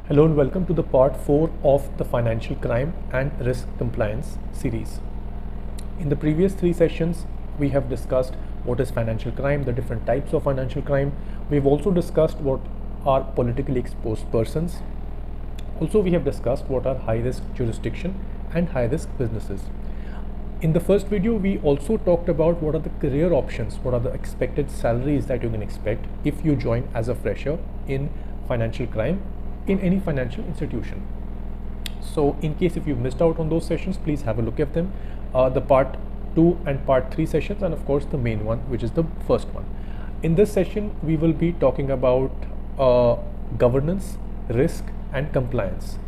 Hello and welcome to the part 4 of the financial crime and risk compliance series. In the previous 3 sessions, we have discussed what is financial crime, the different types of financial crime. We've also discussed what are politically exposed persons. Also, we have discussed what are high risk jurisdiction and high risk businesses. In the first video, we also talked about what are the career options, what are the expected salaries that you can expect if you join as a fresher in financial crime in any financial institution. So in case if you missed out on those sessions, please have a look at them, the part 2 and part 3 sessions, and of course the main one, which is the first one. In this session, we will be talking about governance, risk and compliance.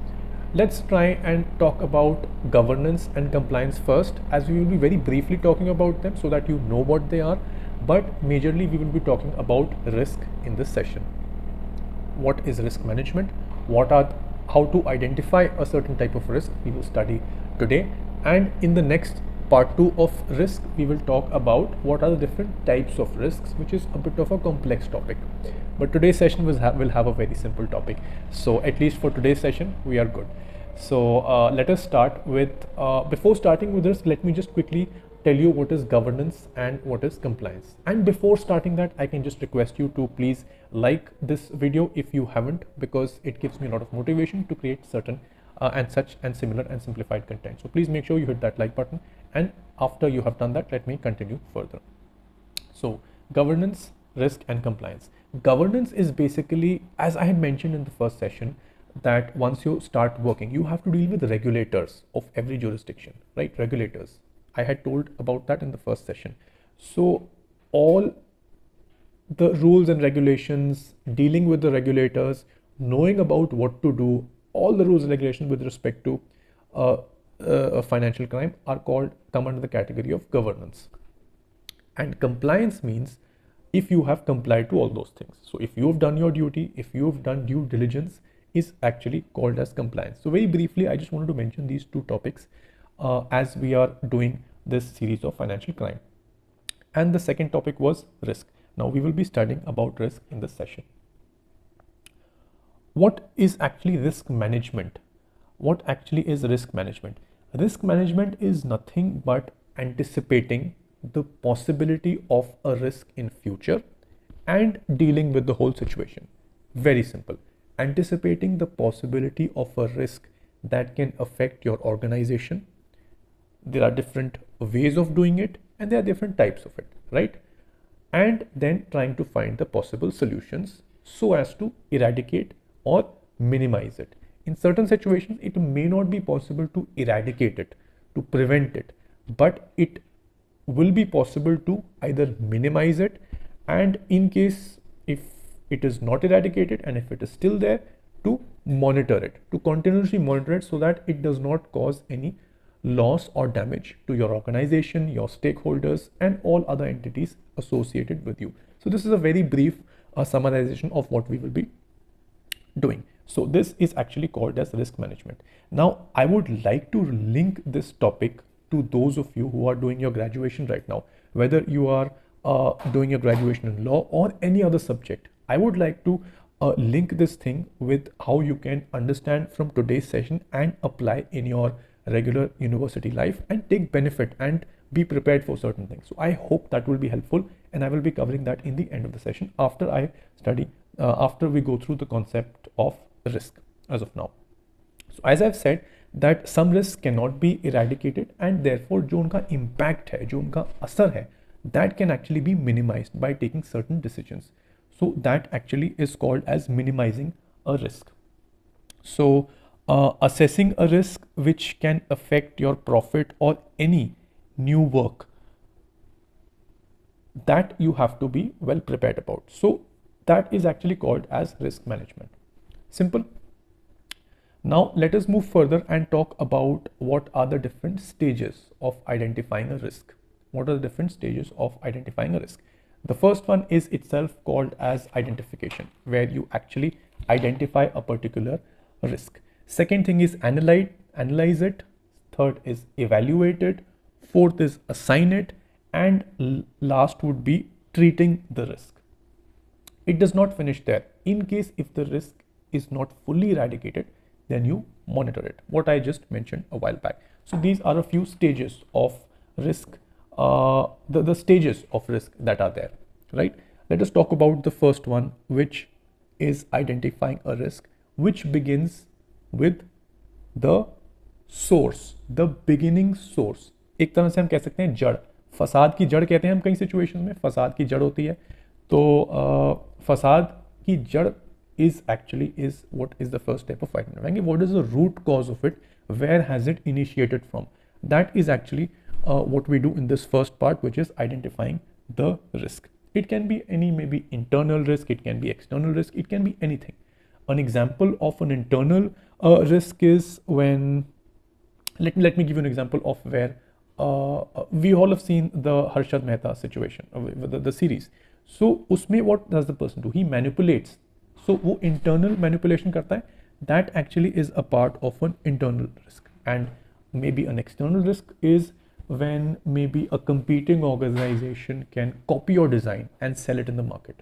Let's try and talk about governance and compliance first, as we will be very briefly talking about them so that you know what they are, but majorly we will be talking about risk in this session. What is risk management? How to identify a certain type of risk we will study today, and in the next part 2 of risk we will talk about what are the different types of risks, which is a bit of a complex topic, but today's session will have a very simple topic, so at least for today's session we are good. So let us start with before starting with this, let me just quickly tell you what is governance and what is compliance. And before starting that, I can just request you to please like this video if you haven't, because it gives me a lot of motivation to create certain and such and similar and simplified content. So please make sure you hit that like button, and after you have done that, let me continue further. So governance, risk and compliance. Governance is basically, as I had mentioned in the first session, that once you start working, you have to deal with regulators of every jurisdiction, right? Regulators. I had told about that in the first session. So all the rules and regulations, dealing with the regulators, knowing about what to do, all the rules and regulations with respect to financial crime come under the category of governance. And compliance means if you have complied to all those things. So if you have done your duty, if you have done due diligence, is actually called as compliance. So very briefly, I just wanted to mention these two topics as we are doing this series of financial crime. And the second topic was risk. Now we will be studying about risk in this session. What is actually risk management? What actually is risk management? Risk management is nothing but anticipating the possibility of a risk in future and dealing with the whole situation. Very simple. Anticipating the possibility of a risk that can affect your organization. There are different ways of doing it and there are different types of it, right? And then trying to find the possible solutions so as to eradicate or minimize it. In certain situations, it may not be possible to eradicate it, to prevent it, but it will be possible to either minimize it, and in case if it is not eradicated and if it is still there, to monitor it, to continuously monitor it so that it does not cause any loss or damage to your organization, your stakeholders and all other entities associated with you. So this is a very brief summarization of what we will be doing. So this is actually called as risk management. Now I would like to link this topic to those of you who are doing your graduation right now, whether you are doing your graduation in law or any other subject. I would like to link this thing with how you can understand from today's session and apply in your regular university life and take benefit and be prepared for certain things. So I hope that will be helpful, and I will be covering that in the end of the session after I study, after we go through the concept of risk as of now. So as I've said that some risks cannot be eradicated, and therefore जो उनका impact है, जो उनका असर है, that can actually be minimized by taking certain decisions. So that actually is called as minimizing a risk. So assessing a risk which can affect your profit or any new work, that you have to be well prepared about. So that is actually called as risk management. Simple. Now let us move further and talk about what are the different stages of identifying a risk. What are the different stages of identifying a risk? The first one is itself called as identification, where you actually identify a particular risk. Second thing is analyze it. Third is evaluate it. Fourth is assign it. And last would be treating the risk. It does not finish there. In case if the risk is not fully eradicated, then you monitor it, what I just mentioned a while back. So these are a few stages of risk, the stages of risk that are there, right? Let us talk about the first one, which is identifying a risk, which begins with the source, the beginning source. एक तरह से हम कह सकते हैं जड़, फसाद की जड़ कहते हैं हम कई सिचुएशन में, फसाद की जड़ होती है। तो फसाद की जड़ is actually is what is the first step of identifying. What is the root cause of it? Where has it initiated from? That is actually what we do in this first part, which is identifying the risk. It can be any maybe internal risk, it can be external risk, it can be anything. An example of an internal risk is when, let me give you an example of where we all have seen the Harshad Mehta situation, the series. So usme what does the person do? He manipulates. So वो internal manipulation करता है, that actually is a part of an internal risk. And maybe an external risk is when maybe a competing organization can copy your design and sell it in the market.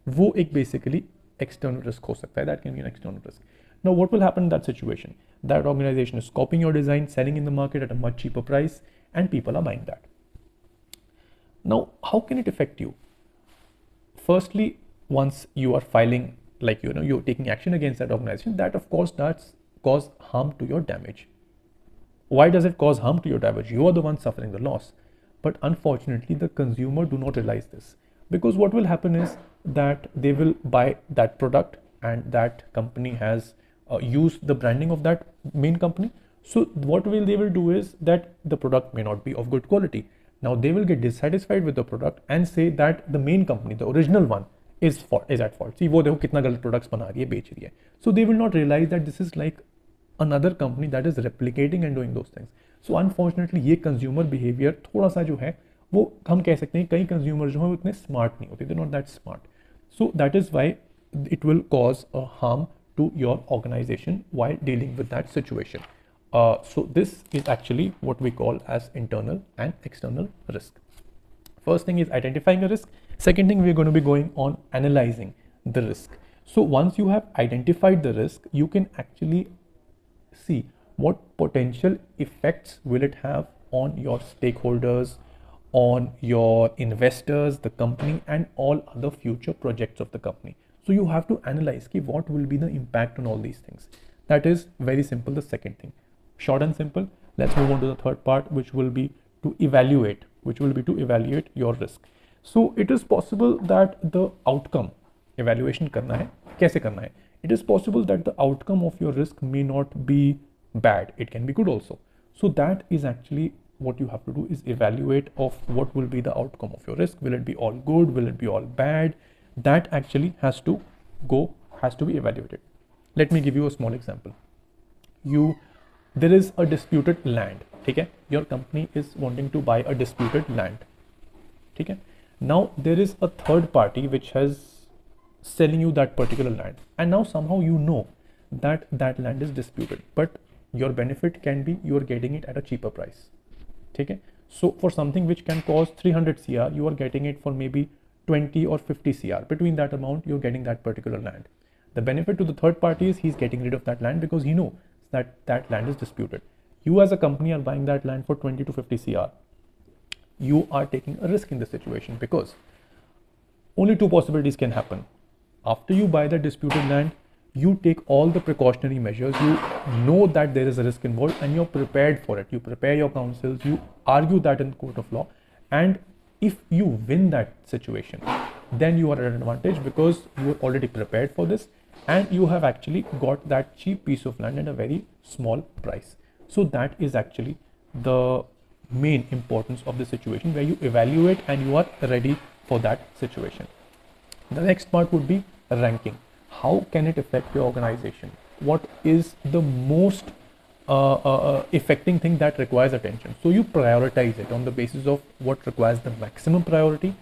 वो एक basically external risk हो सकता है, that can be an external risk. Now what will happen in that situation? That organization is copying your design, selling in the market at a much cheaper price, and people are buying that. Now how can it affect you? Firstly, once you are filing, like you're taking action against that organization, that of course does cause harm to your damage. Why does it cause harm to your damage? You are the one suffering the loss. But unfortunately, the consumer do not realize this, because what will happen is that they will buy that product and that company has used the branding of that main company. So what they will do is that the product may not be of good quality. Now they will get dissatisfied with the product and say that the main company, the original one, is at fault. See, वो देखो कितना गलत products बना रही है, बेच रही है. So they will not realize that this is like another company that is replicating and doing those things. So unfortunately ये consumer behavior थोड़ा सा जो है वो हम कह सकते हैं कई consumer जो है वो इतने smart नहीं होते, they're not that smart. So that is why it will cause a harm to your organization while dealing with that situation. So this is actually what we call as internal and external risk. First thing is identifying a risk. Second thing, we're going to be going on analyzing the risk. So once you have identified the risk, you can actually see what potential effects will it have on your stakeholders, on your investors, the company, and all other future projects of the company. So you have to analyze what will be the impact on all these things. That is very simple, the second thing. Short and simple. Let's move on to the third part, which will be to evaluate, your risk. So it is possible that the outcome, evaluation करना है, कैसे करना है? It is possible that the outcome of your risk may not be bad. It can be good also. So that is actually what you have to do, is evaluate of what will be the outcome of your risk. Will it be all good? Will it be all bad? That actually has to be evaluated. Let me give you a small example. There is a disputed land. Okay? Your company is wanting to buy a disputed land. Okay? Now there is a third party which has selling you that particular land, and now somehow you know that that land is disputed, but your benefit can be you are getting it at a cheaper price. Okay? So for something which can cost 300 CR, you are getting it for maybe 20 or 50 CR. Between that amount, you're getting that particular land. The benefit to the third party is he's getting rid of that land because he knows that that land is disputed. You as a company are buying that land for 20 to 50 CR. You are taking a risk in this situation because only two possibilities can happen. After you buy the disputed land, you take all the precautionary measures. You know that there is a risk involved and you're prepared for it. You prepare your counsels, you argue that in court of law, and if you win that situation, then you are at an advantage because you are already prepared for this and you have actually got that cheap piece of land at a very small price. So that is actually the main importance of the situation, where you evaluate and you are ready for that situation. The next part would be ranking. How can it affect your organization? What is the most affecting thing that requires attention? So you prioritize it on the basis of what requires the maximum priority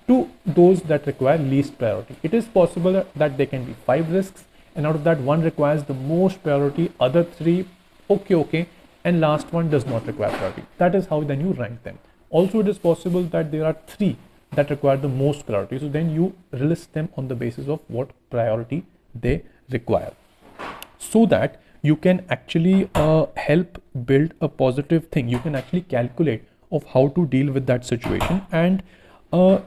to those that require least priority. It is possible that there can be 5 risks, and out of that, 1 requires the most priority, other 3 okay, and last one does not require priority. That is how then you rank them. Also, it is possible that there are 3 that require the most priority. So then you list them on the basis of what priority they require, so that you can actually help build a positive thing. You can actually calculate of how to deal with that situation, and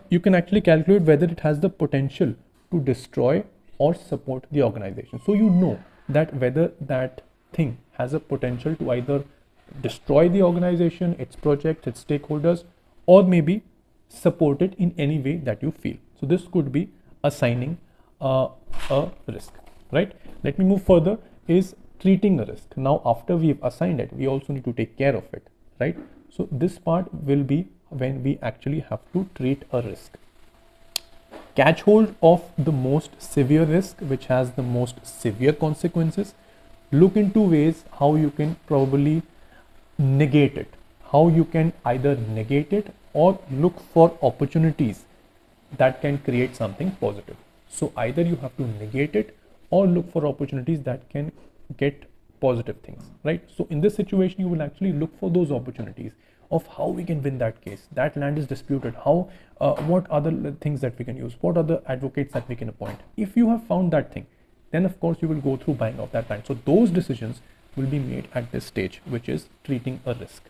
you can actually calculate whether it has the potential to destroy or support the organization. So you know that whether that thing has a potential to either destroy the organization, its project, its stakeholders, or maybe support it in any way that you feel. So this could be assigning a risk, right? Let me move further, is treating a risk. Now after we've assigned it, we also need to take care of it, right? So this part will be when we actually have to treat a risk. Catch hold of the most severe risk, which has the most severe consequences. Look into ways how you can probably negate it, how you can either negate it or look for opportunities that can create something positive. So either you have to negate it or look for opportunities that can get positive things, right? So in this situation, you will actually look for those opportunities of how we can win that case. That land is disputed. How, what other things that we can use? What are the advocates that we can appoint? If you have found that thing, then of course you will go through buying of that land. So those decisions will be made at this stage, which is treating a risk,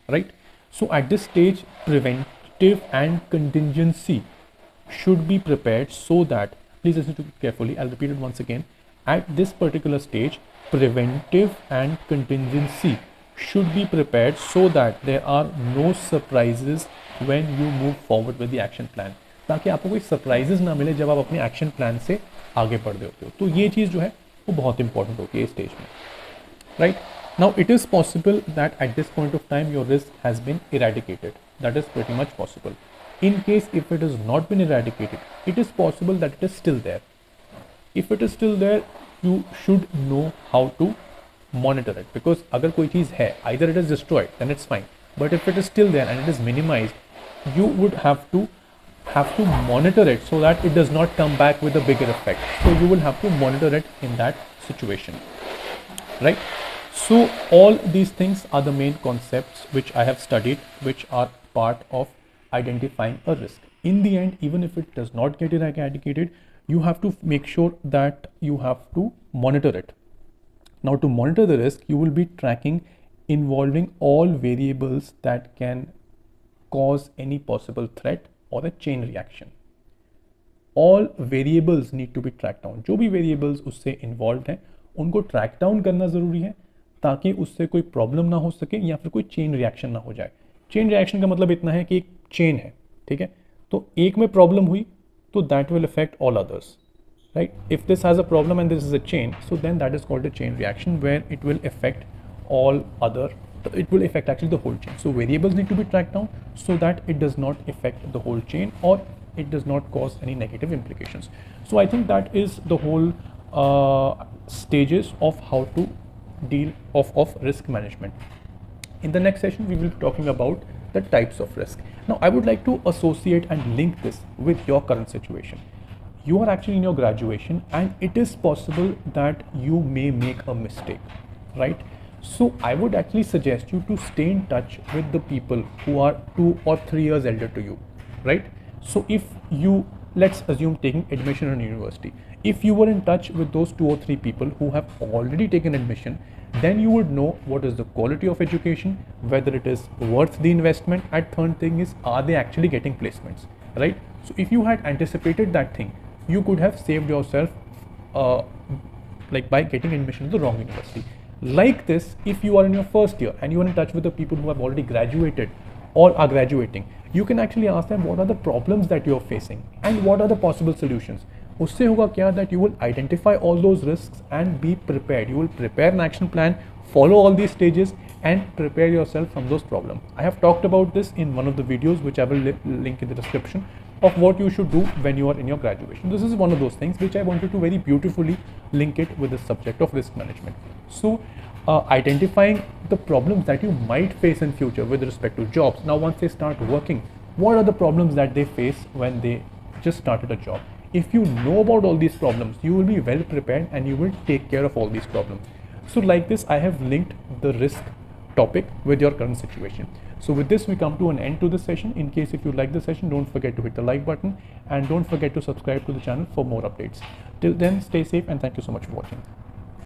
right? So at this stage, preventive and contingency should be prepared so that, please listen to it carefully, I'll repeat it once again. At this particular stage, preventive and contingency should be prepared so that there are no surprises when you move forward with the action plan, ताकि आपको कोई surprises ना मिले जब आप अपने action plan से आगे बढ़ रहे होते हो. तो ये चीज़ जो है वो बहुत important होती है इस stage में, right? Now it is possible that at this point of time your risk has been eradicated. That is pretty much possible. In case if it has not been eradicated, it is possible that it is still there. If it is still there, you should know how to monitor it, because अगर कोई चीज़ है, either it is destroyed, then it's fine. But if it is still there and it is minimized, you would have to monitor it so that it does not come back with a bigger effect. So you will have to monitor it in that situation, right? So all these things are the main concepts which I have studied, which are part of identifying a risk. In the end, even if it does not get eradicated, you have to make sure that you have to monitor it. Now to monitor the risk, you will be tracking involving all variables that can cause any possible threat or a chain reaction. All variables need to be tracked down. जो भी variables उससे involved हैं, उनको track down करना ज़रूरी है ताकि उससे कोई problem ना हो सके या फिर कोई chain reaction ना हो जाए. Chain reaction का मतलब इतना है कि एक chain है, ठीक है? तो एक में problem हुई तो that will affect all others, right? If this has a problem and this is a chain, so then that is called a chain reaction, where it will affect all other, it will affect actually the whole chain. So variables need to be tracked down so that it does not affect the whole chain or it does not cause any negative implications. So I think that is the whole stages of how to deal of risk management. In the next session, we will be talking about the types of risk. Now, I would like to associate and link this with your current situation. You are actually in your graduation and it is possible that you may make a mistake, right? So I would actually suggest you to stay in touch with the people who are 2 or 3 years elder to you, right? So if you, let's assume taking admission in university, if you were in touch with those 2 or 3 people who have already taken admission, then you would know what is the quality of education, whether it is worth the investment, and third thing is, are they actually getting placements, right? So if you had anticipated that thing, you could have saved yourself like by getting admission to the wrong university. Like this, if you are in your first year and you are in touch with the people who have already graduated or are graduating, you can actually ask them what are the problems that you are facing and what are the possible solutions. उससे होगा क्या, that you will identify all those risks and be prepared. You will prepare an action plan, follow all these stages and prepare yourself from those problems. I have talked about this in one of the videos which I will link in the description of what you should do when you are in your graduation. This is one of those things which I wanted to very beautifully link it with the subject of risk management. So identifying the problems that you might face in future with respect to jobs. Now once they start working, what are the problems that they face when they just started a job? If you know about all these problems, you will be well prepared and you will take care of all these problems. So like this, I have linked the risk topic with your current situation. So with this, we come to an end to this session. In case if you like the session, don't forget to hit the like button and don't forget to subscribe to the channel for more updates. Till then, stay safe and thank you so much for watching.